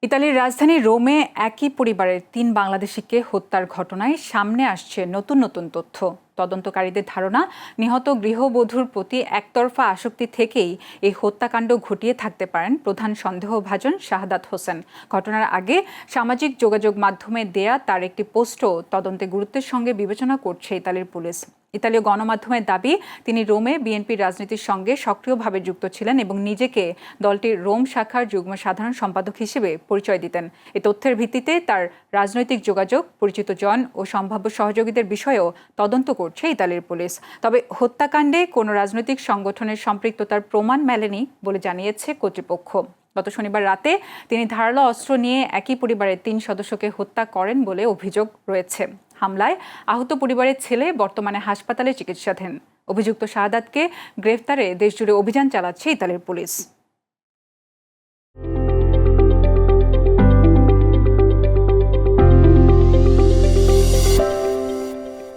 ইতালির রাজধানী রোমে একই পরিবারের ৩ বাংলাদেশিকে হত্যার ঘটনায় সামনে আসছে নতুন নতুন তথ্য। তদন্তকারীদের ধারণা, নিহত গৃহবধূর প্রতি একতরফা আসক্তি থেকেই এই হত্যাকাণ্ড ঘটিয়ে থাকতে পারেন প্রধান সন্দেহভাজন শাহাদাত হোসেন। ঘটনার আগে সামাজিক যোগাযোগ মাধ্যমে দেয়া তার একটি পোস্টও তদন্তে গুরুত্বের সঙ্গে বিবেচনা করছে ইতালির পুলিশ। ইতালীয় গণমাধ্যমের দাবি, তিনি রোমে বিএনপির রাজনীতির সঙ্গে সক্রিয়ভাবে যুক্ত ছিলেন এবং নিজেকে দলটির রোম শাখার যুগ্ম সাধারণ সম্পাদক হিসেবে পরিচয় দিতেন। এই তথ্যের ভিত্তিতে তার রাজনৈতিক যোগাযোগ, পরিচিত জন ও সম্ভাব্য সহযোগীদের বিষয়েও তদন্ত করছে ইতালির পুলিশ। তবে হত্যাকাণ্ডে কোনো রাজনৈতিক সংগঠনের সম্পৃক্ততার প্রমাণ মেলেনি বলে জানিয়েছে কর্তৃপক্ষ। গত শনিবার রাতে তিনি ধারালো অস্ত্র নিয়ে একই পরিবারের ৩ সদস্যকে হত্যা করেন বলে অভিযোগ রয়েছে। হামলায় আহত পরিবারের ছেলে বর্তমানে হাসপাতালে চিকিৎসাধীন। অভিযুক্ত শাহাদাতকে গ্রেফতারে দেশজুড়ে অভিযান চালাচ্ছে ইতালির পুলিশ।